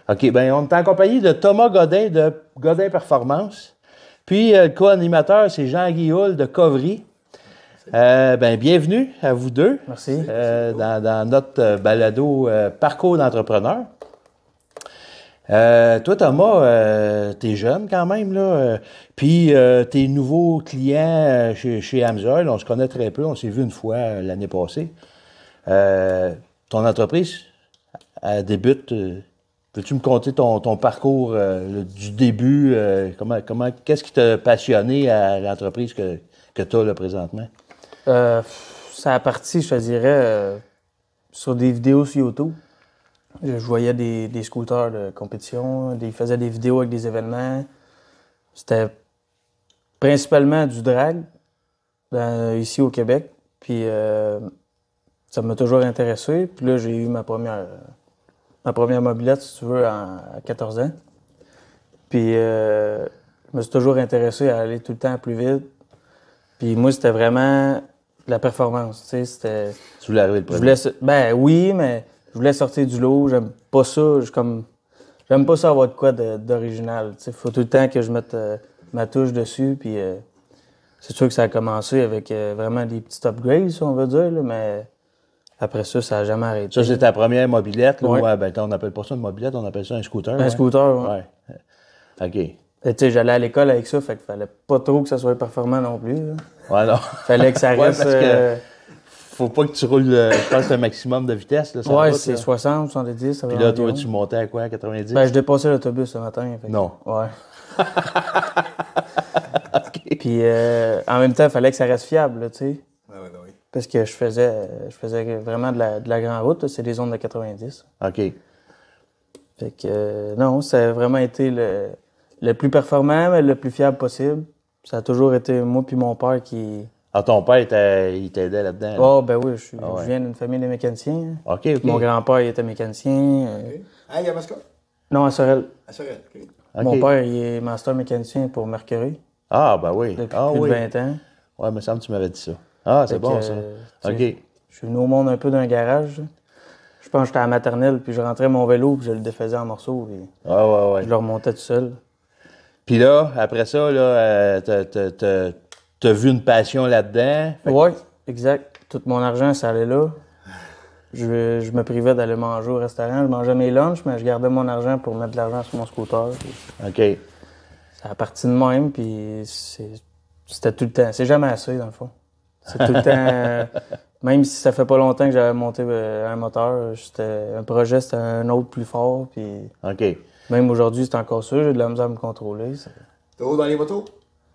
OK, bien, on est en compagnie de Thomas Godin de Godin Performance. Puis, le co-animateur, c'est Jean-Guy Houle de Covry. Bienvenue à vous deux. Merci. Dans notre balado Parcours d'entrepreneur. Toi, Thomas, t'es jeune quand même, là. Puis, t'es nouveau client chez Amsoil. On se connaît très peu. On s'est vu une fois l'année passée. Ton entreprise, elle débute. Peux-tu me conter ton parcours du début? Qu'est-ce qui t'a passionné à l'entreprise que tu as là présentement? Ça a parti, je te dirais, sur des vidéos sur YouTube. Je voyais des scooters de compétition, ils faisaient des vidéos avec des événements. C'était principalement du drag ici au Québec. Puis ça m'a toujours intéressé. Puis là, j'ai eu ma première mobilette, si tu veux, à 14 ans. Puis je me suis toujours intéressé à aller tout le temps plus vite. Puis moi, c'était vraiment la performance, tu sais, c'était... Tu voulais arriver le premier? Ben oui, mais je voulais sortir du lot, j'aime pas ça, j'aime pas ça avoir de quoi d'original, tu sais, faut tout le temps que je mette ma touche dessus, puis c'est sûr que ça a commencé avec vraiment des petits upgrades, si on veut dire, là, mais après ça, ça a jamais arrêté. Ça, c'est ta première mobilette, là? Ouais. Ouais, on n'appelle pas ça une mobilette, on appelle ça un scooter. Un scooter, oui. Ouais. OK. Tu sais, j'allais à l'école avec ça, fait qu'il fallait pas trop que ça soit performant non plus, là. Ouais, non. Fallait que ça reste... parce que faut pas que tu roules, je pense, un maximum de vitesse. Là, ouais, c'est 60, 70, ça va. Puis là, environ. toi, tu montais à quoi, à 90? Ben, je dépassais l'autobus ce matin. Fait que... Non. Ouais. OK. Puis en même temps, il fallait que ça reste fiable, là, tu sais. Oui. Parce que je faisais vraiment de la grande route, là, c'est des zones de 90. OK. Fait que non, ça a vraiment été le plus performant, mais le plus fiable possible. Ça a toujours été moi puis mon père qui... Alors, ton père, il t'aidait là-dedans? Là? Oh, ben oui, ouais. Je viens d'une famille de mécaniciens. OK. Mon grand-père, il était mécanicien. Ah, il y a Mascot? Non, à Sorel. À Sorel, OK. Mon père, il est master mécanicien pour Mercury Ah, ben oui. depuis plus de 20 ans. Ouais, il me semble que tu m'avais dit ça. Ah, c'est bon, ça. OK. Je suis venu au monde un peu d'un garage. Je pense que j'étais à la maternelle, puis je rentrais mon vélo, puis je le défaisais en morceaux, puis Ouais. je le remontais tout seul. Puis là, après ça, là, t'as vu une passion là-dedans? Oui, exact. Tout mon argent, ça allait là. Je me privais d'aller manger au restaurant. Je mangeais mes lunchs, mais je gardais mon argent pour mettre de l'argent sur mon scooter. OK. Ça a parti de même, puis c'était tout le temps. C'est jamais assez, dans le fond. C'est tout le temps... Même si ça fait pas longtemps que j'avais monté un moteur, un projet, c'était un autre plus fort, puis... OK. Même aujourd'hui, c'est encore ça. J'ai de la misère à me contrôler. T'es haut dans les motos?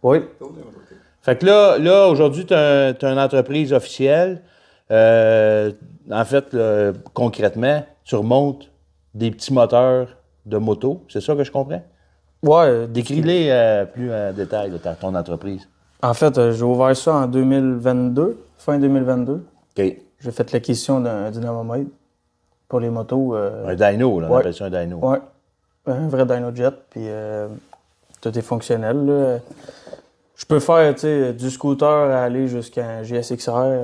Oui. T'es haut dans les motos, OK. Fait que là aujourd'hui, tu as une entreprise officielle. En fait, concrètement, tu remontes des petits moteurs de moto. C'est ça que je comprends? Ouais. Décris-les plus en détail, ton entreprise. En fait, j'ai ouvert ça en 2022, fin 2022. OK. J'ai fait l'acquisition d'un dynamomètre pour les motos. Un dyno, là, on appelle ça un dyno. Oui. Un vrai dyno jet, puis tout est fonctionnel, là. Je peux faire, tu sais, du scooter à aller jusqu'à un GSX-R,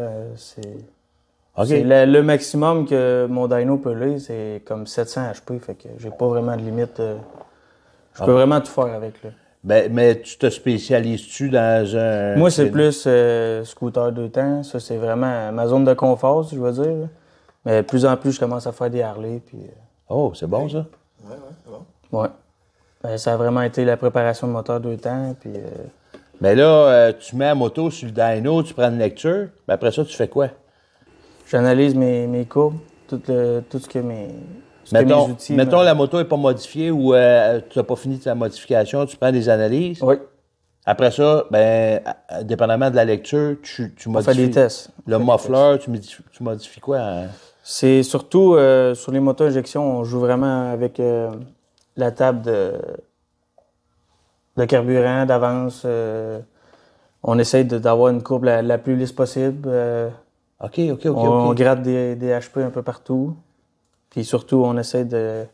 OK. c'est le maximum que mon dyno peut aller, c'est comme 700 HP, fait que j'ai pas vraiment de limite. Je peux vraiment tout faire avec, là. Ben, mais tu te spécialises-tu dans un... Moi, c'est plus scooter 2 temps. Ça, c'est vraiment ma zone de confort, si je veux dire, là. Mais de plus en plus, je commence à faire des Harley, puis... Oh, c'est bon, ça? Ouais, c'est bon. Ouais. Ben, ça a vraiment été la préparation de moteur 2 temps, puis... Mais là, tu mets la moto sur le dyno, tu prends une lecture, ben après ça, tu fais quoi? J'analyse mes courbes, tout ce que mes outils... Mettons la moto n'est pas modifiée ou tu n'as pas fini ta modification, tu prends des analyses. Oui. Après ça, ben, dépendamment de la lecture, tu modifies... On fait des tests. Le muffler, tu modifies quoi? C'est surtout, sur les motos injection, on joue vraiment avec la table de carburant, d'avance. On essaye d'avoir une courbe la plus lisse possible. OK. On gratte des HP un peu partout. Puis surtout, on essaie de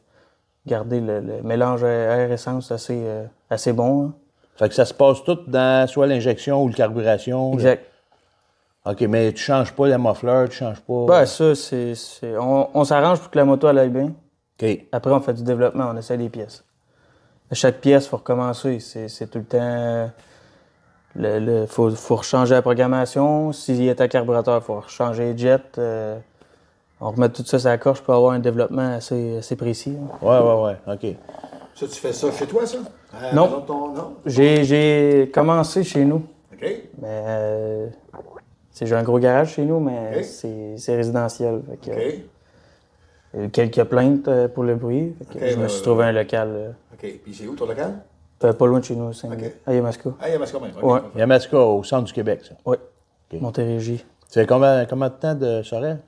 garder le mélange air-essence assez bon. Hein. Fait que ça se passe tout dans soit l'injection ou le carburation. Exact. OK, mais tu changes pas le muffler, tu changes pas... Ben ça, on s'arrange pour que la moto elle aille bien. OK. Après, on fait du développement, on essaie des pièces. À chaque pièce, il faut recommencer. C'est tout le temps... faut rechanger la programmation. S'il est à carburateur, il faut rechanger les jets. On remet tout ça sur la coche pour avoir un développement assez précis. Ouais, OK. Ça, tu fais ça chez toi, ça? Non. Non? J'ai commencé chez nous. OK. Mais j'ai un gros garage chez nous, mais Ok. c'est résidentiel. Fait que, OK. il y a eu quelques plaintes pour le bruit. Fait que Ok, je me suis trouvé un local OK. Puis c'est où ton local? pas loin de chez nous, Ok. à Yamaska. Ah, il y a Mascot même. OK. Ouais. Yamaska, au centre du Québec, ça. Oui. Ok. Montérégie. C'est combien de temps de Sorel?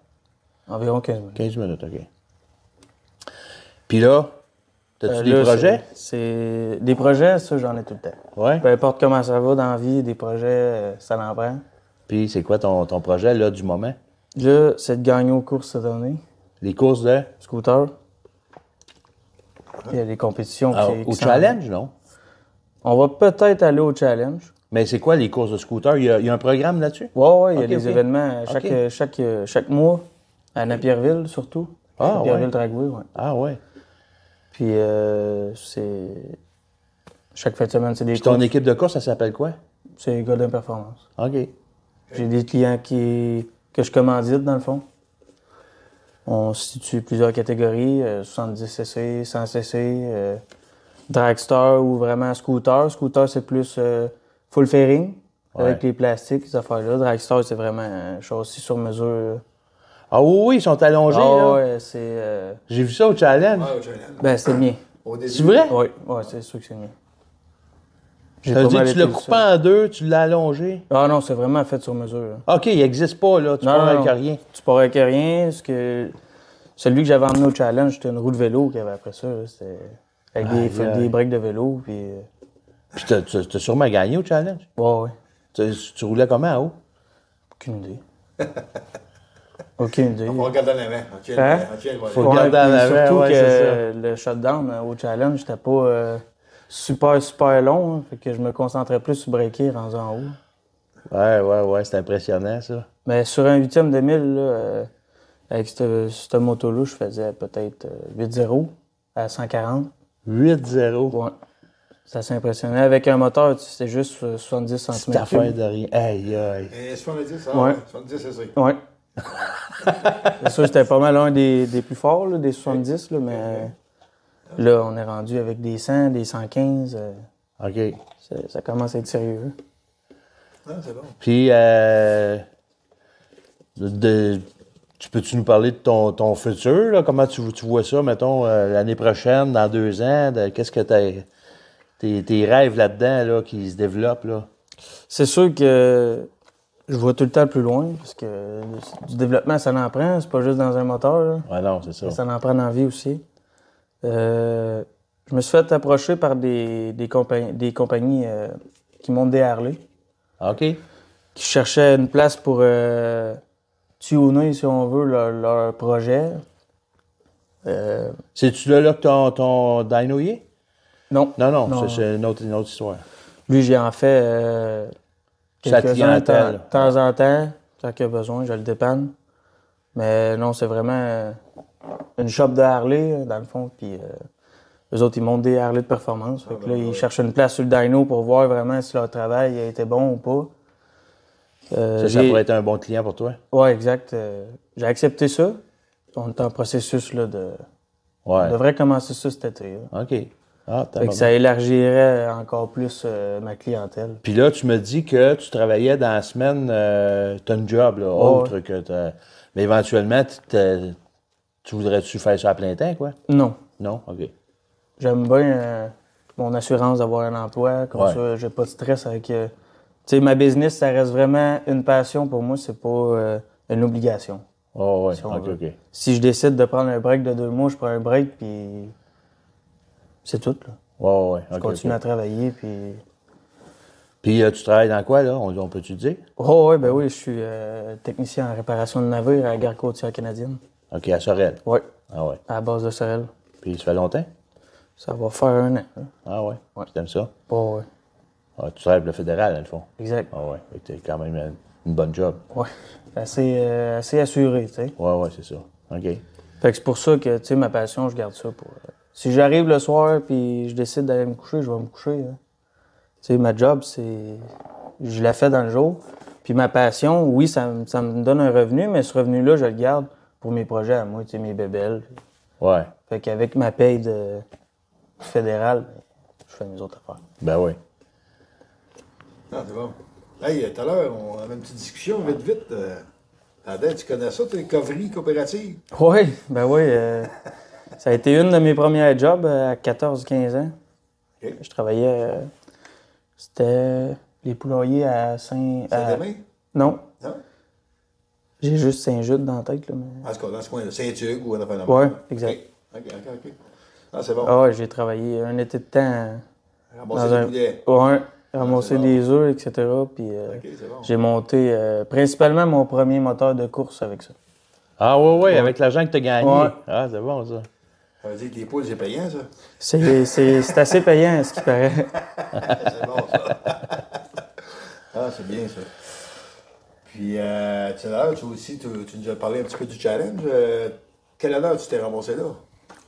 Environ 15 minutes. 15 minutes, OK. Puis là, as-tu des Là, projets? c'est des projets, ça, j'en ai tout le temps. Ouais. Peu importe comment ça va dans la vie, des projets, ça en prend. Puis c'est quoi ton projet, là, du moment? Là, c'est de gagner aux courses cette année. Les courses de... Scooter. Il y a des compétitions au qui s'en challenge, non? viennent. On va peut-être aller au challenge. Mais c'est quoi les courses de scooter? Il y a un programme là-dessus? Oui, il y a Ok, des ok. événements Ok. chaque mois, à Napierville surtout. Ah, Napierville ouais. Dragway, oui. Ah ouais. Puis c'est. Chaque fin de semaine, c'est des Puis ton courses. équipe de course, ça s'appelle quoi? C'est Golden Performance. OK. J'ai des clients que je commandite, dans le fond. On situe plusieurs catégories, 70cc, 100cc, dragster ou vraiment scooter. Scooter, c'est plus full fairing, avec Ouais. les plastiques, ces affaires-là. Dragster, c'est vraiment un châssis sur mesure. Ah oui, ils sont allongés, Ah là. ouais, c'est... J'ai vu ça au challenge. Ah, au challenge. Ben, c'est le mien. Au début. C'est vrai? Oui, c'est sûr que c'est le mien. J'ai Ça veut pas dire mal que tu été l'as le coupé seul. en deux, tu l'as allongé. Ah non, c'est vraiment fait sur mesure. Là. OK, il n'existe pas, là. Tu Non, pars non, avec non. rien. Tu pars avec rien. Celui que j'avais emmené au challenge, c'était une roue de vélo qu'il y avait après ça. Là. C'était avec Aïe, aïe. des breaks de vélo. Puis, Puis t'as sûrement gagné au challenge. ouais. Tu roulais comment en haut? Aucune idée. Aucune idée. On va regarder en avant. On tient Hein? le volet. Faut regarder en puis avant, surtout ouais, que c'est le shutdown au challenge, c'était pas super long. Hein. Fait que je me concentrais plus sur breaker rendu en haut. Ouais, c'est impressionnant, ça. Mais sur un 8e de mille, là, avec cette moto-là, je faisais peut-être 8-0 à 140. 8-0. Ouais. C'est assez impressionnant. Avec un moteur, c'était juste 70 Cette cm3. affaire de rien. Aïe, aïe. Et 70, ça? Ouais. 70, c'est ça. Ouais. C'est sûr, c'était pas mal un des plus forts, là, des 70, là, mais là, on est rendu avec des 100, des 115. OK. Ça commence à être sérieux. Ah, c'est bon. Puis, tu peux-tu nous parler de ton futur, là? Comment tu vois ça, mettons, l'année prochaine, dans 2 ans? Qu'est-ce que tes rêves là-dedans, là, qui se développent, là? C'est sûr que je vois tout le temps plus loin, parce que du développement, ça en prend. C'est pas juste dans un moteur. Là. Ouais, non, c'est ça. Ça en prend dans la vie aussi. Je me suis fait approcher par des compagnies qui montent des Harley, OK. qui cherchaient une place pour tuner, si on veut, leur projet. C'est-tu là que ton dyno y est? Non. Non, Non. c'est une autre histoire. Lui, j'ai en fait Sa quelques-uns de clientèle. temps en temps, quand il y a besoin, je le dépanne. Mais non, c'est vraiment une shop de Harley, dans le fond. Puis eux autres, ils montent des Harley de performance. Fait que là, ils cherchent une place sur le dyno pour voir vraiment si leur travail a été bon ou pas. Ça pourrait être un bon client pour toi? Oui, exact. J'ai accepté ça. On est en processus là, Ouais. On devrait commencer ça cet été. Là. OK. Ah, t'as Fait que ça élargirait encore plus ma clientèle. Puis là, tu me dis que tu travaillais dans la semaine, t'as une job, là, autre que mais éventuellement, tu voudrais-tu faire ça à plein temps, quoi? Non. Non? OK. J'aime bien mon assurance d'avoir un emploi. Comme ça, j'ai pas de stress avec... tu sais, ma business, ça reste vraiment une passion pour moi. C'est pas une obligation. Oh, ouais. Si on OK, veut. OK. Si je décide de prendre un break de 2 mois, je prends un break, puis c'est tout. Là. Ouais. Je OK, continue OK. à travailler, puis... Puis tu travailles dans quoi, là? On peut-tu dire? Oh, oui, ben oui, je suis technicien en réparation de navires à la Gare côtière canadienne. OK, à Sorel. Oui, Ah ouais. à la base de Sorel. Puis ça fait longtemps? Ça va faire 1 an. Hein. Ah ouais. Ouais. Tu aimes ça? Oh, oui, Ah, tu travailles pour le fédéral, dans le fond. exact. Ah ouais. Fait que t'as quand même une bonne job. Oui, assez assuré, tu sais. Ouais, c'est ça. OK. Fait que c'est pour ça que, tu sais, ma passion, je garde ça pour... si j'arrive le soir puis je décide d'aller me coucher, je vais me coucher. Hein. Tu sais, ma job, c'est... Je la fais dans le jour. Puis ma passion, oui, ça me donne un revenu, mais ce revenu-là, je le garde pour mes projets à moi, tu sais, mes bébelles. Ouais. Fait qu'avec ma paye fédérale, je fais mes autres affaires. Ben oui. Ah, c'est bon. Hey, tout à l'heure, on avait une petite discussion, vite. Adèle, tu connais ça, tes coveries coopératives? Oui, ben oui. Ça a été une de mes premières jobs à 14-15 ans. OK. Je travaillais... c'était les poulaillers à Saint... Saint-Domingue? Non. Non? J'ai juste Saint-Jude dans la tête, là, mais... En tout cas, dans ce coin-là, Saint-Hugues ou un affaire de Ouais, même. exact. OK. Ah, c'est bon. Ah ouais, j'ai travaillé un été de temps Ramasser dans des un... poulets. Ouais, ramasser c'est bon. des œufs, etc. Puis OK, c'est bon. j'ai monté principalement mon premier moteur de course avec ça. Ah ouais, avec l'argent que tu as gagné. Ouais. Ah, c'est bon, ça. Ça veut dire que les poules, c'est payant, ça? C'est assez payant, ce qui paraît. C'est bon, ça. Ah, c'est bien, ça. Puis, tout à l'heure, tu nous as parlé un petit peu du challenge. Quelle heure tu t'es ramassé là?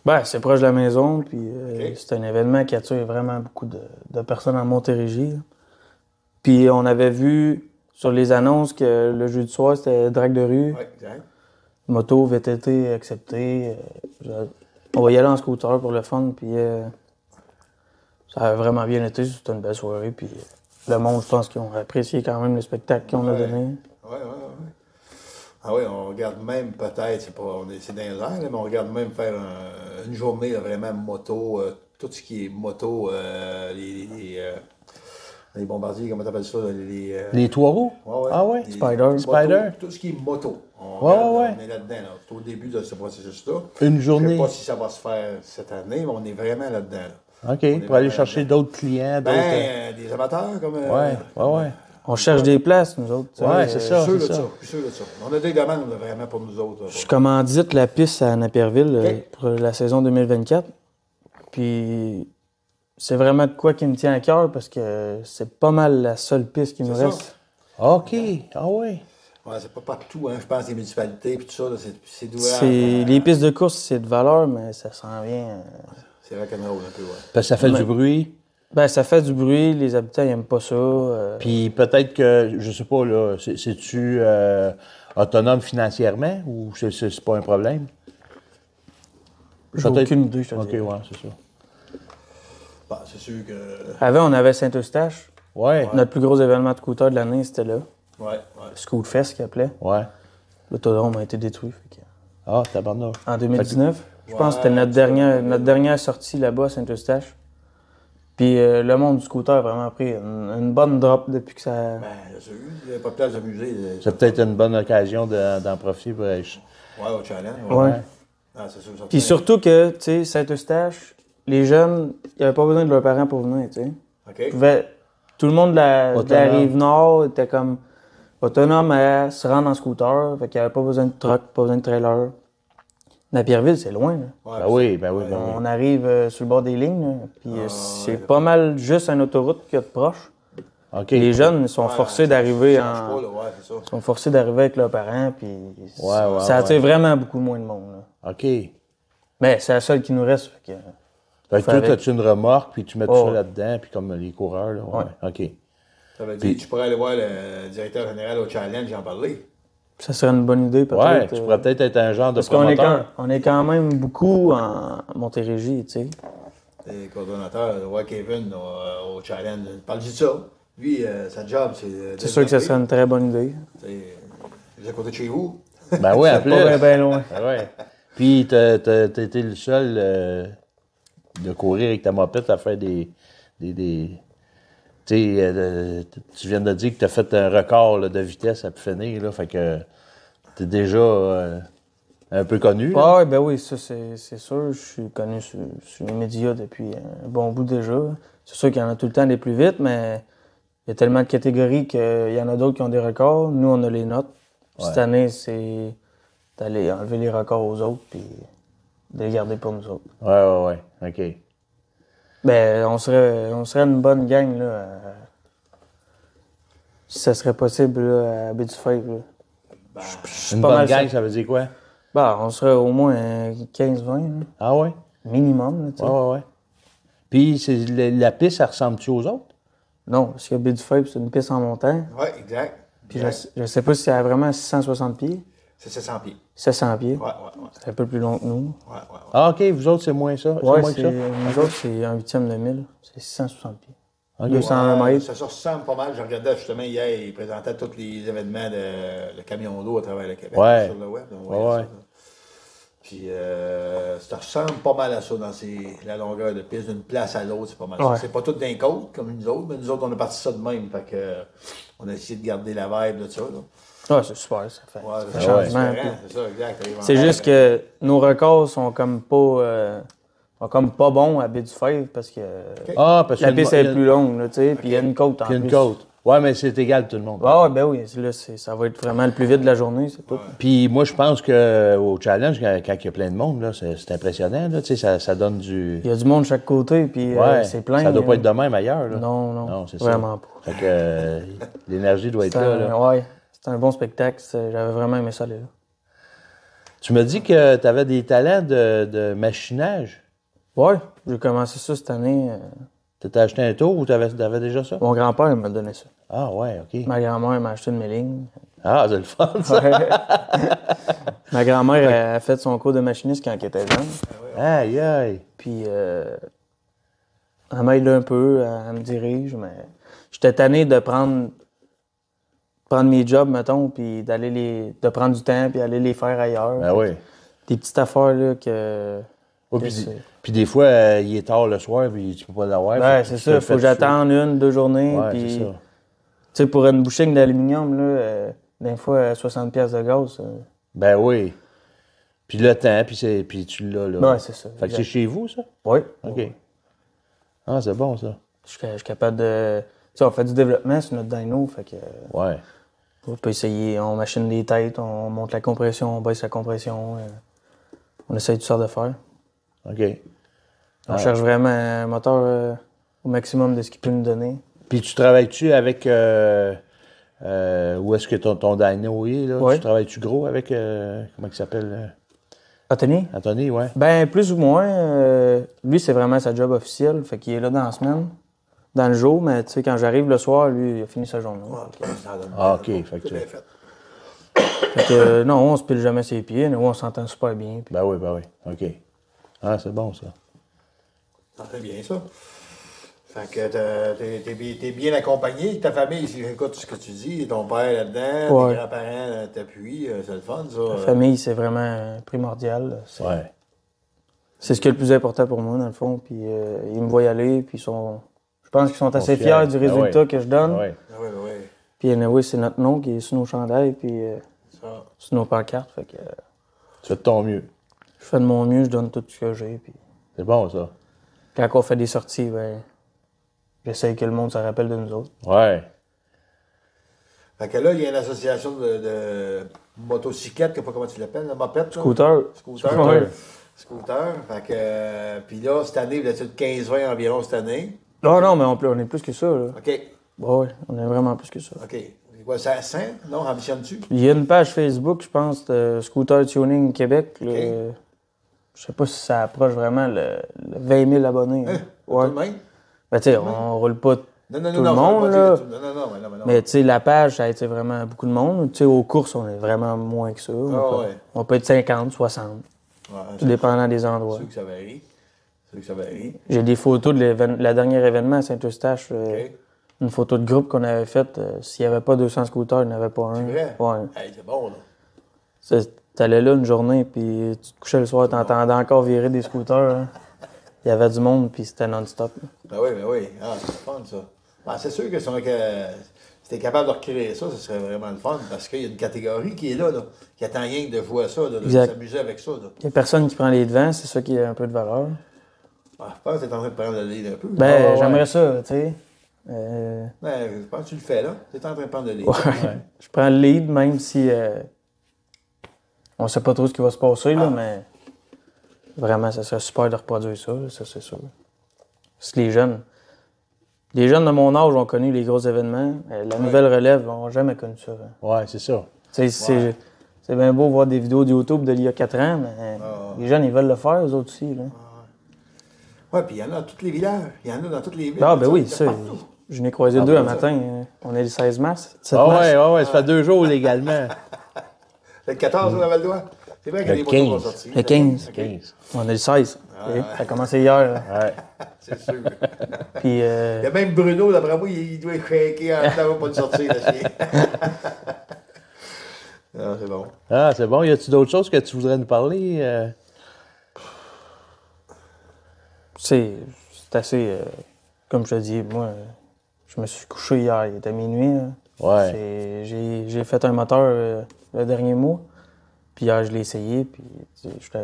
Ben, c'est proche de la maison, puis OK. c'est un événement qui attire vraiment beaucoup de personnes en Montérégie. Là. Puis on avait vu sur les annonces que le jeudi soir, c'était drague de rue, Oui, exact. moto, VTT accepté. On va y aller en scooter pour le fun, puis ça a vraiment bien été. C'était une belle soirée, puis le monde, je pense qu'ils ont apprécié quand même le spectacle qu'on a donné. Oui. Ah oui, on regarde même peut-être, c'est dans les airs, là, mais on regarde même faire une journée là, vraiment moto, tout ce qui est moto, les bombardiers, comment t'appelles ça? Les trois roues? Ouais. Ah ouais? Les Spider. motos, Spider. Tout ce qui est moto. On Ouais. est là-dedans, là. C'est au début de ce processus-là. Une Je ne journée. sais pas si ça va se faire cette année, mais on est vraiment là-dedans. Là. OK, est pour aller vraiment chercher là-dedans. d'autres clients, d'autres... Des amateurs comme. Ouais. On cherche des places, nous autres. tu sais. Ouais, c'est ça. Je suis sûr de ça. On a des demandes là, vraiment pour nous autres. Là, Je commandite la piste à Naperville OK. pour la saison 2024. Puis c'est vraiment de quoi qui me tient à cœur parce que c'est pas mal la seule piste qui me C'est ça. reste. OK, ah ouais. Ouais, c'est pas partout, hein. Je pense les municipalités et tout ça, là, c'est d'ouvert. Les pistes de course, c'est de valeur, mais ça s'en vient. C'est rock'n'roll un peu, ouais. Parce que ça fait Ouais. du bruit. Ben, ça fait du bruit, les habitants n'aiment pas ça. Puis peut-être que, je sais pas, là, c'est-tu autonome financièrement ou c'est pas un problème? J'ai peut-être- aucune idée, je te OK, dis. ouais, c'est ça. Bon, c'est sûr que. Avant, on avait Saint-Eustache. Ouais, Notre plus gros événement de scooter de l'année, c'était là. Ouais. Le Scootfest, qu'il appelait. ouais. L'autodrome a été détruit. Fait que- Ah, tabarnak. En 2019, je pense que c'était Ouais, notre dernière sortie là-bas à Saint-Eustache. Puis le monde du scooter a vraiment pris une bonne drop depuis que ça... Ben, c'est sûr, il n'y a pas de place de musée. C'est peut-être une bonne occasion d'en profiter pour... Ouais, au challenge. Ouais. Ah, c'est sûr, ça Puis surtout que, tu sais, Saint-Eustache, les jeunes, ils n'avaient pas besoin de leurs parents pour venir, tu sais. OK. Tout le monde de la Autonome. Rive-Nord était comme autonome à se rendre en scooter, fait qu'il n'y avait pas besoin de truck, pas besoin de trailer. Napierville, c'est loin, là. Ouais, Ben oui. On arrive sur le bord des lignes, là, puis c'est ouais. pas mal juste une autoroute qu'il y a de proche. OK. Les jeunes sont forcés d'arriver ça change pas, là, ouais, c'est ça. sont forcés d'arriver avec leurs parents, puis Ouais, ça attire vraiment beaucoup moins de monde. Là. OK. Fait Mais c'est la seule qui nous reste. Fait que, que toi, avec. as-tu une remorque, puis tu mets tout Oh. ça là-dedans, puis comme les coureurs, là. Ouais. OK. Ça veut dire que tu pourrais aller voir le directeur général au challenge et en parler. ça serait une bonne idée, peut-être. Ouais, tu pourrais peut-être être un genre de Parce qu'on est promoteur. on est quand même beaucoup en Montérégie, tu sais. Le coordonnateur, ouais, Kevin, au challenge, parle-lui de ça. Lui, sa job, c'est. C'est sûr que ça serait une très bonne idée. Il est à côté de chez vous. Ben oui, en C'est plus. pas bien loin. Ah ouais. Puis, t'as été le seul de courir avec ta mopette à faire des tu sais, tu viens de dire que tu as fait un record là, de vitesse à pu finir, là, fait que t'es déjà un peu connu. Là. Ouais, ben oui, ça c'est sûr. Je suis connu sur les médias depuis un bon bout déjà. C'est sûr qu'il y en a tout le temps des plus vite, mais il y a tellement de catégories qu'il y en a d'autres qui ont des records. Nous, on a les notes. Cette année, c'est d'aller enlever les records aux autres puis de les garder pour nous autres. Ouais. OK. Ben, on serait une bonne gang, là. Si ça serait possible, là, à Baie-du-Fèvre, là. Ben, Une pas bonne mal gang, ça. ça veut dire quoi? Bah, on serait au moins 15-20, là. Ah ouais? Minimum, là, tu sais. Ouais. Puis la piste, ça ressemble-tu aux autres? Non, parce que Baie du Feuille, c'est une piste en montagne. Oui, exact. Puis je sais pas si c'est vraiment 660 pieds. C'est 700 pieds. 700 pieds. Ouais. C'est un peu plus long que nous. Ouais. Ah, OK, vous autres, c'est moins ça? Ouais, moins que ça? nous autres, c'est un huitième de mille. C'est 660 pieds. OK. 201 mètres. Ça se ressemble pas mal. Je regardais justement hier, ils présentaient tous les événements de camion d'eau à travers le Québec Ouais. sur le web. On Ouais, voyait ça, ouais. là. Puis ça ressemble pas mal à ça dans la longueur de piste d'une place à l'autre. C'est pas mal Ouais. ça. C'est pas tout d'un côte comme nous autres, mais nous autres, on a parti ça de même. Fait que on a essayé de garder la vibe de ça. Là. Ouais, c'est super, ça fait, Ouais, ça fait c'est changement. différent, Puis c'est ça, exact. c'est juste que nos records sont comme pas bons à Baie du Feuille parce que Ah, parce la qu'il y a piste une- est plus longue, là, tu sais, puis il y a une côte en Puis plus. une côte. Ouais, mais c'est égal à tout le monde. Ouais, ben oui, là, ça va être vraiment le plus vite de la journée, c'est tout. Puis moi, je pense qu'au challenge, quand il y a plein de monde, là, c'est impressionnant. Là, tu sais, ça donne du... Il y a du monde de chaque côté, puis Ouais, c'est plein. ça doit pas être de même ailleurs. Là. Non, c'est ça. vraiment pas. Fait que l'énergie doit être là. là. Ouais, c'est un bon spectacle. J'avais vraiment aimé ça, là. Tu m'as dit que tu avais des talents de machinage. Ouais, j'ai commencé ça cette année. Tu t'as acheté un tour ou tu avais déjà ça? Mon grand-père il m'a donné ça. Ah ouais, OK. Ma grand-mère m'a acheté une méligne. Ah, c'est le fun, ça. Ouais. Ma grand-mère a fait son cours de machiniste quand elle était jeune. Aïe, aïe. Puis elle m'aide un peu, elle me dirige, mais j'étais tanné de prendre mes jobs, mettons, puis de prendre du temps, puis aller les faire ailleurs. Ben oui. Des petites affaires, là, que... Ouais, que puis, c'est- puis des fois, il est tard le soir, puis tu peux pas l'avoir. Ouais, Fait que c'est tu te ça. le Faut fais que j'attende 1-2 journées. Ouais, puis, c'est tu ça. sais, pour une bouching d'aluminium, là, des fois, 60$ de gaz. Ben oui. Puis le temps, puis tu l'as, là. Ouais, c'est ça. Fait que c'est chez vous, ça? Oui. OK. Ah, c'est bon, ça. Je suis capable de. Tu sais, on fait du développement sur notre dyno, fait que. Ouais. On peut essayer, on machine les têtes, on monte la compression, on baisse la compression. On essaye toutes sortes de faire. OK. On cherche vraiment un moteur au maximum de ce qu'il peut nous donner. Puis tu travailles-tu avec... où est-ce que ton dyno est, là? Ouais. Tu travailles-tu gros avec... comment il s'appelle? Anthony? Anthony, ouais. Ben, plus ou moins. Lui, c'est vraiment sa job officielle. Fait qu'il est là dans la semaine, dans le jour, mais tu sais, quand j'arrive le soir, lui, il a fini sa journée. Ah, OK. Fait que C'est bien fait. Fait que, non, on se pile jamais ses pieds. Nous, on s'entend super bien. Puis... Ben oui. OK. Ah, c'est bon, ça. Ça fait bien ça. Fait que t'es bien accompagné. Ta famille, si j'écoute ce que tu dis, ton père là-dedans, Ouais. tes grands-parents t'appuient, c'est le fun, ça. La famille, c'est vraiment primordial. Ouais. C'est ce qui est le plus important pour moi, dans le fond. Puis ils me voient y aller, puis je pense qu'ils sont assez fiers. fiers du Ah résultat ouais. que je donne. Ouais. Ah oui, oui. Puis anyway, c'est notre nom qui est sur nos chandails, puis Ça. sur nos pancartes. Fait que Tu fais de ton mieux. je fais de mon mieux, je donne tout ce que j'ai. Puis C'est bon, ça. quand on fait des sorties, ben j'essaye que le monde se rappelle de nous autres. Ouais. Fait que là, il y a une association de motocyclettes, je sais pas comment tu l'appelles, la mopette. là? Scooter. Scooter. Ouais. Scooter. Fait que, puis là, cette année, vous êtes sur 15-20 environ cette année. Non, mais on est plus que ça. Là. OK. Ouais, on est vraiment plus que ça. OK. C'est quoi, ça à 100? Non, ambitionnes-tu? Il y a une page Facebook, je pense, de Scooter Tuning Québec. Là. OK. Je sais pas si ça approche vraiment le 20 000 abonnés. Hein? Ouais. Tout de même? Ben, tu sais, on roule pas Non, tout le monde, je veux là. pas dire- non. Mais tu sais, la page, ça a été vraiment beaucoup de monde. Tu sais, aux courses, on est vraiment moins que ça. Ah ouais. On peut être 50, 60, Ouais, tout dépendant des endroits. C'est sûr que ça varie. C'est sûr que ça varie. J'ai des photos de la dernière événement à Saint-Eustache. OK. Une photo de groupe qu'on avait faite. S'il n'y avait pas 200 scooters, il n'y en avait pas un. C'est vrai? Ouais. Hey, c'est bon, là. T'allais là une journée, puis tu te couchais le soir, t'entendais encore virer des scooters. Hein. Il y avait du monde, puis c'était non-stop. là. Ben oui. Ah, c'est le fun, ça. Ben, c'est sûr que si t'es capable de recréer ça, ce serait vraiment le fun, parce qu'il y a une catégorie qui est là, qui attend rien que de jouer à ça, de Exact. s'amuser avec ça. Là. Il n'y a personne qui prend les devants, c'est ça qui a un peu de valeur. Ah, je pense que t'es en train de prendre le lead un peu. Ben, Ah, ouais. j'aimerais ça, tu sais. Ben, je pense que tu le fais, là. T'es en train de prendre le lead. Ouais. Je prends le lead, même si on sait pas trop ce qui va se passer, là, mais vraiment, ça serait super de reproduire ça, là, ça c'est sûr. Parce que les jeunes de mon âge ont connu les gros événements. La nouvelle relève n'a jamais connu ça. Hein. Ouais, c'est ça. Tu sais, C'est bien beau voir des vidéos de YouTube d'il y a 4 ans, mais les jeunes, ils veulent le faire, eux autres aussi. Là. Oui, puis il y en a dans tous les villages. Il y en a dans toutes les villes. Ah, ben oui, ça. Partout. Je n'ai croisé 2 un matin. On est le 16 mars. Ouais, ça fait 2 jours légalement. Le 14, on avait le droit. C'est vrai que les motos vont sortir. Le 15. 15. On est le 16. Ça a commencé hier. Là. Ouais. C'est sûr. Puis, Il y a même Bruno, d'après moi, il doit shaker en temps pour le sortir, le chien. Non, c'est bon. Ah, c'est bon. Y a-tu d'autres choses que tu voudrais nous parler? C'est assez... comme je te dis, moi, je me suis couché hier, il était minuit. Là. Ouais. J'ai fait un moteur le dernier mois. Puis hier, je l'ai essayé, puis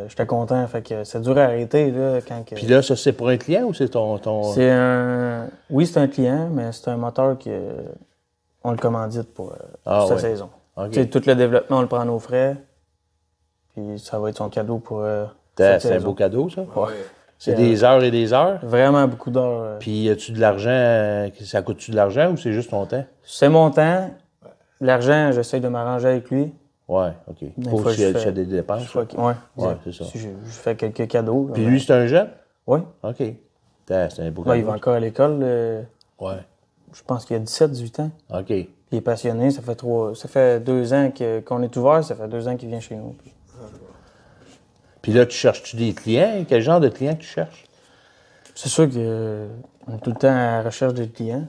j'étais content. Fait que c'est dur à arrêter, là, quand... Puis là, ça, c'est pour un client ou c'est ton... C'est un... Oui, c'est un client, mais c'est un moteur qu'on le commandite pour sa saison. Okay. Tout le développement, on le prend à nos frais. Puis ça va être son cadeau pour C'est un beau cadeau, ça? Ouais. C'est des heures et des heures? Vraiment beaucoup d'heures. Puis, as-tu de l'argent? Ça coûte-tu de l'argent ou c'est juste ton temps? C'est mon temps. L'argent, j'essaie de m'arranger avec lui. Ouais, OK. Pour s'il y a des dépenses. Ouais, c'est ça. Si je fais quelques cadeaux. Puis lui, c'est un jeune? Oui. OK. C'est un beau cadeau. Il va encore à l'école. Ouais. Je pense qu'il a 17-18 ans. OK. Il est passionné. Ça fait 2 ans qu'on est ouvert. Ça fait 2 ans qu'il vient chez nous. Puis là, tu cherches-tu des clients? Quel genre de clients tu cherches? C'est sûr qu'on est tout le temps à la recherche des clients.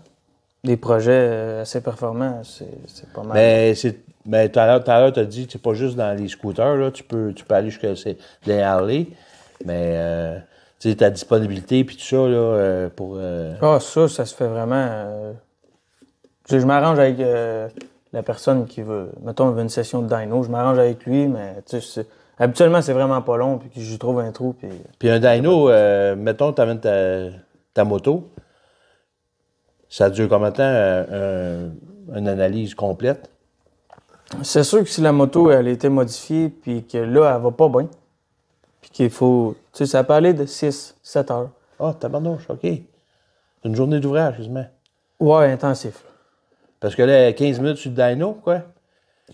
Des projets assez performants, c'est pas mal. Mais tout à l'heure, tu as dit que c'est pas juste dans les scooters, là. Tu peux aller jusqu'à les Harley. Mais tu sais, ta disponibilité puis tout ça, là, pour. Ça se fait vraiment. Je m'arrange avec la personne qui veut. Mettons, il veut une session de dyno, je m'arrange avec lui, mais tu sais, habituellement, c'est vraiment pas long, puis que je trouve un trou. Puis un dyno, mettons, tu amènes ta moto. Ça dure combien de temps, une analyse complète? C'est sûr que si la moto, elle a été modifiée, puis que là, elle va pas bien, puis qu'il faut... Tu sais, ça peut aller de 6-7 heures. Ah, tabarnouche, OK. Une journée d'ouvrage, justement. Ouais, intensif. Parce que là, 15 minutes sur le dyno, quoi?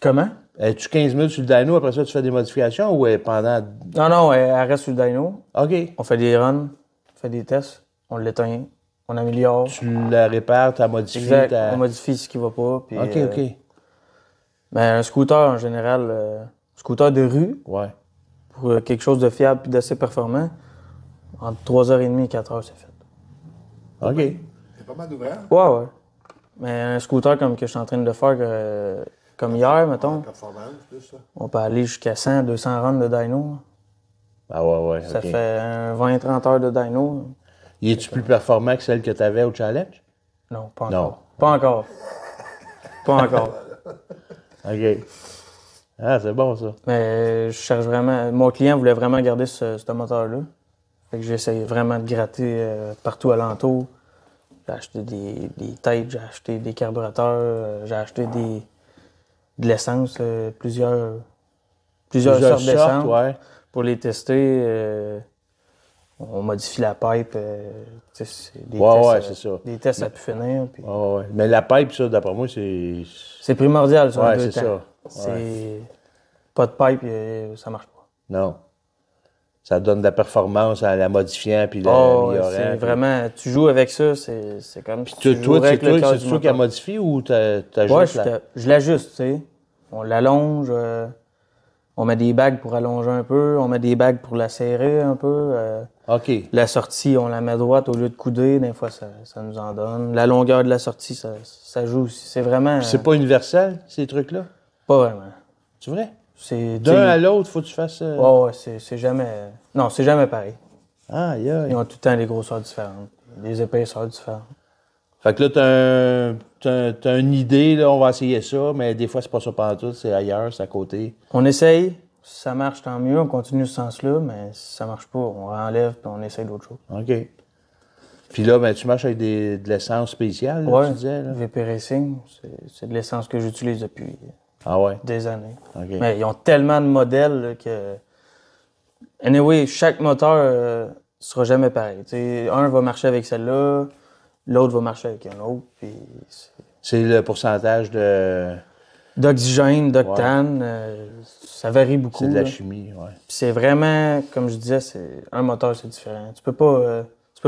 Comment? Es-tu 15 minutes sur le dyno, après ça, tu fais des modifications ou pendant... Non, elle reste sur le dyno. OK. On fait des runs, on fait des tests, on l'éteint, on améliore. Tu la répares, tu la modifies. Exact, on modifie ce qui va pas. Puis, OK. Mais un scooter, en général, scooter de rue, Ouais. pour quelque chose de fiable et d'assez performant, entre 3h30 et 4h, c'est fait. OK. C'est pas mal d'ouvrage. Ouais. Mais un scooter comme que je suis en train de le faire, comme hier, mettons, Performance, plus ça. on peut aller jusqu'à 100, 200 runs de dyno. Ah ouais, Ça OK. fait 20-30 heures de dyno. Y es-tu plus performant que celle que tu avais au challenge? Non, pas Non. encore. Pas encore. Pas encore. OK. Ah, c'est bon, ça. Mais je cherche vraiment... Mon client voulait vraiment garder ce moteur-là. Fait que j'essaye vraiment de gratter partout alentour. J'ai acheté des têtes, j'ai acheté des carburateurs, j'ai acheté de l'essence, plusieurs sortes d'essence. Ouais. Pour les tester, on modifie la pipe. C'est des tests, c'est ça. Des tests à pu finir. Puis... Ouais. Mais la pipe, ça, d'après moi, c'est... C'est primordial sur un Ouais, deux c'est temps. ça. C'est pas de pipe, ça marche pas. Non. Ça donne de la performance en la modifiant puis l'améliorant. C'est vraiment... Tu joues avec ça, c'est comme si tu Toi, jouais avec le cœur c'est du toi qui as moteur. modifié ou t'ajustes Ouais, je l'ajuste, tu sais. On l'allonge, on met des bagues pour allonger un peu, on met des bagues pour la serrer un peu. OK. La sortie, on la met droite au lieu de couder, des fois ça nous en donne. La longueur de la sortie, ça joue aussi. C'est vraiment... C'est pas universel, ces trucs-là? Pas vraiment. C'est vrai? C'est... D'un à l'autre, faut que tu fasses... Ouais, c'est jamais... Non, c'est jamais pareil. Ah, Ils ont tout le temps des grosseurs différentes, des épaisseurs différentes. Fait que là, t'as une idée, là, on va essayer ça, mais des fois, c'est pas ça pantoute, c'est ailleurs, c'est à côté. On essaye. Si ça marche, tant mieux. On continue ce sens-là, mais si ça marche pas, on enlève puis on essaye d'autres choses. OK. Puis là, ben, tu marches avec de l'essence spéciale, là, tu disais, là? VP Racing, c'est de l'essence que j'utilise depuis Ah ouais? des années. OK. Mais ils ont tellement de modèles là, que... Anyway, chaque moteur sera jamais pareil. T'sais, un va marcher avec celle-là, l'autre va marcher avec un autre, puis... C'est le pourcentage de d'oxygène, d'octane. Ça varie beaucoup. C'est de la là. chimie, ouais. Puis c'est vraiment, comme je disais, c'est un moteur, c'est différent. Tu peux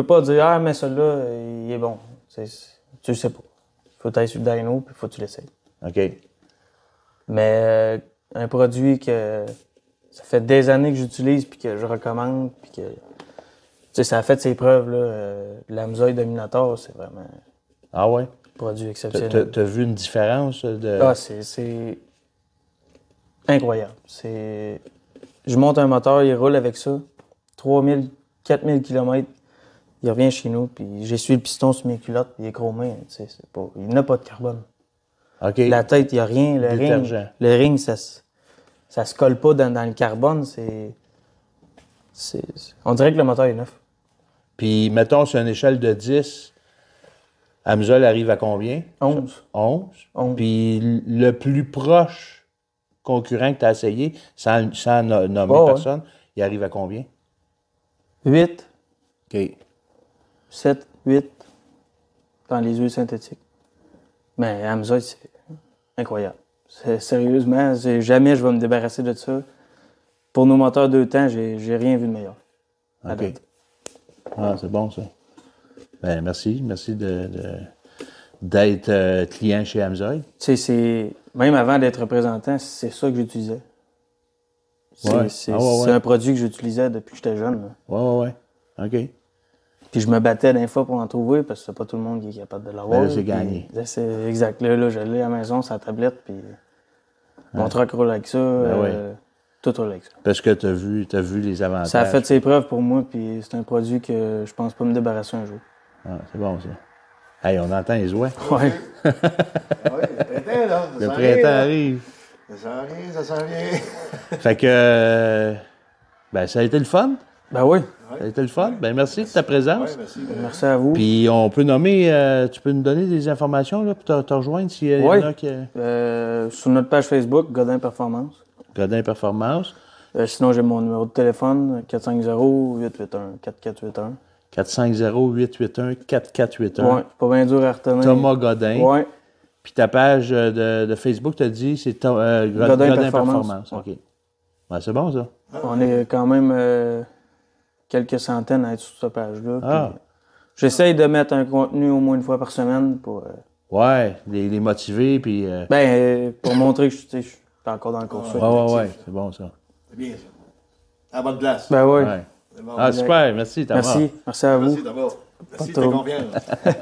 pas dire, ah, mais celui-là, il est bon. Tu le sais pas. Il faut que tu ailles sur le dyno, puis il faut que tu l'essayes. OK. Mais un produit que ça fait des années que j'utilise, puis que je recommande, puis que, tu sais, ça a fait ses preuves, là. L'Amsoil Dominator, c'est vraiment Ah ouais? un produit exceptionnel. T'as vu une différence de... Ah, c'est incroyable. Je monte un moteur, il roule avec ça. 3000, 4000 km, il revient chez nous, puis j'essuie le piston sur mes culottes, puis il est chromé. Tu sais, il n'a pas de carbone. OK. La tête, il n'y a rien. Détergent. Le ring, ça se colle pas dans le carbone. On dirait que le moteur est neuf. Puis, mettons, sur une échelle de 10, Amsoil arrive à combien? 11. 11. 11. Puis, le plus proche concurrent que tu as essayé, sans nommer Ouais. personne, il arrive à combien? 8, OK. 7, 8 dans les huiles synthétiques. Mais Amsoil, c'est incroyable. Sérieusement, jamais je vais me débarrasser de ça. Pour nos moteurs 2 temps, j'ai rien vu de meilleur. à OK. date. Ah, c'est bon, ça. Ben, merci. Merci d'être client chez Amsoil. Tu sais, même avant d'être représentant, c'est ça que j'utilisais. Ouais. C'est Ah, ouais. un produit que j'utilisais depuis que j'étais jeune. Là. Ouais. OK. Puis je me battais d'un fois pour en trouver parce que c'est pas tout le monde qui est capable de l'avoir. Ben là, c'est Puis, gagné. là, c'est exact. Là, je l'ai à la maison, sur la tablette, puis mon truck roule avec ça. Tout roule avec ça. Parce que t'as vu les avantages. Ça a fait ses preuves pour moi, puis c'est un produit que je pense pas me débarrasser un jour. Ah, c'est bon, ça. Hey, on entend les oies. Ouais. Oui, le printemps, là. Le printemps arrive. Ça s'en vient. Fait que... ben, ça a été le fun. Ben oui. Ça a été le fun. Ben, merci de ta présence. Oui, merci. Merci à vous. Puis on peut nommer... tu peux nous donner des informations là, pour te rejoindre s'il y en a qui... Sur notre page Facebook, Godin Performance. Godin Performance. Sinon, j'ai mon numéro de téléphone, 450-881-4481. 450-881-4481. Ouais, pas bien dur à retenir. Thomas Godin. Ouais. Puis ta page de Facebook, t'as dit, c'est Godin Performance. OK. Ben, c'est bon, ça. On est quand même quelques centaines à être sur cette page-là. Ah. Puis, j'essaye de mettre un contenu au moins une fois par semaine pour, Ouais, les motiver, puis... pour montrer que je suis encore dans le cours. Ouais, c'est bon, ça. C'est bien, ça. À la bonne place. Ben oui. Ouais. C'est bon. Ah, super, merci, Thomas. Merci à vous. Merci d'abord. Merci de ta trop. confiance.